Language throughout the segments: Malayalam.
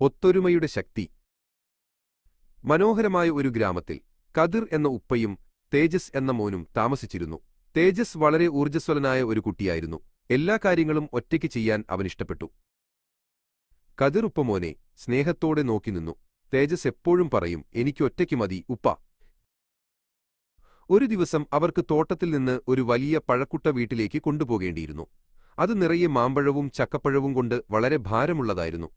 ഒത്തൊരുമയുടെ ശക്തി. മനോഹരമായ ഒരു ഗ്രാമത്തിൽ കദിർ എന്ന ഉപ്പയും തേജസ് എന്ന മോനും താമസിച്ചിരുന്നു. തേജസ് വളരെ ഊർജ്ജസ്വലനായ ഒരു കുട്ടിയായിരുന്നു. എല്ലാ കാര്യങ്ങളും ഒറ്റയ്ക്ക് ചെയ്യാൻ അവനിഷ്ടപ്പെട്ടു. കദിർ ഉപ്പ മോനെ സ്നേഹത്തോടെ നോക്കി നിന്നു. തേജസ് എപ്പോഴും പറയും, എനിക്ക് ഒറ്റയ്ക്ക് മതി ഉപ്പ. ഒരു ദിവസം അവർക്ക് തോട്ടത്തിൽ നിന്ന് ഒരു വലിയ പഴക്കുട്ട വീട്ടിലേക്ക് കൊണ്ടുപോകേണ്ടിയിരുന്നു. അത് നിറയെ മാമ്പഴവും ചക്കപ്പഴവും കൊണ്ട് വളരെ ഭാരമുള്ളതായിരുന്നു.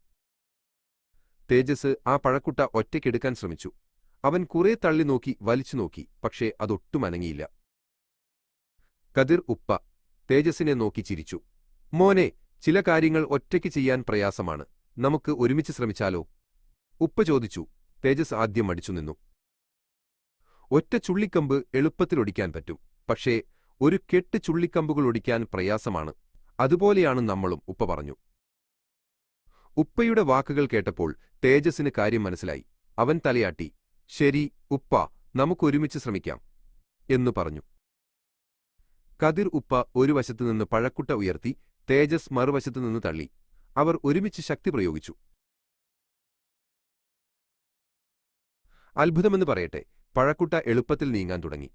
തേജസ് ആ പഴക്കുട്ട ഒറ്റയ്ക്കെടുക്കാൻ ശ്രമിച്ചു. അവൻ കുറെ തള്ളി നോക്കി, വലിച്ചു നോക്കി, പക്ഷേ അതൊട്ടും അനങ്ങിയില്ല. കദിർ ഉപ്പ തേജസിനെ നോക്കി ചിരിച്ചു. മോനെ, ചില കാര്യങ്ങൾ ഒറ്റയ്ക്ക് ചെയ്യാൻ പ്രയാസമാണ്. നമുക്ക് ഒരുമിച്ച് ശ്രമിച്ചാലോ? ഉപ്പ ചോദിച്ചു. തേജസ് ആദ്യം മടിച്ചു നിന്നു. ഒറ്റ ചുള്ളിക്കമ്പ് എളുപ്പത്തിലൊടിക്കാൻ പറ്റും, പക്ഷേ ഒരു കെട്ട് ചുള്ളിക്കമ്പുകൾ ഒടിക്കാൻ പ്രയാസമാണ്. അതുപോലെയാണ് നമ്മളും, ഉപ്പ പറഞ്ഞു. ഉപ്പയുടെ വാക്കുകൾ കേട്ടപ്പോൾ തേജസിന് കാര്യം മനസ്സിലായി. അവൻ തലയാട്ടി. ശരി ഉപ്പ, നമുക്കൊരുമിച്ച് ശ്രമിക്കാം എന്നു പറഞ്ഞു. കദിർ ഉപ്പ ഒരു വശത്തുനിന്ന് പഴക്കുട്ട ഉയർത്തി, തേജസ് മറുവശത്തുനിന്ന് തള്ളി. അവർ ഒരുമിച്ച് ശക്തി പ്രയോഗിച്ചു. അത്ഭുതമെന്ന് പറയട്ടെ, പഴക്കുട്ട എളുപ്പത്തിൽ നീങ്ങാൻ തുടങ്ങി.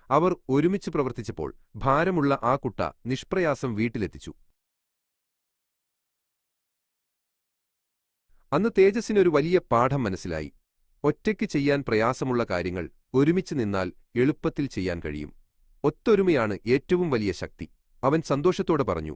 അവർ ഒരുമിച്ച് പ്രവർത്തിച്ചപ്പോൾ ഭാരമുള്ള ആ കുട്ട നിഷ്പ്രയാസം വീട്ടിലെത്തിച്ചു. അന്ന് തേജസ്സിനൊരു വലിയ പാഠം മനസ്സിലായി. ഒറ്റയ്ക്ക് ചെയ്യാൻ പ്രയാസമുള്ള കാര്യങ്ങൾ ഒരുമിച്ച് നിന്നാൽ എളുപ്പത്തിൽ ചെയ്യാൻ കഴിയും. ഒത്തൊരുമയാണ് ഏറ്റവും വലിയ ശക്തി. അവൻ സന്തോഷത്തോടെ പറഞ്ഞു.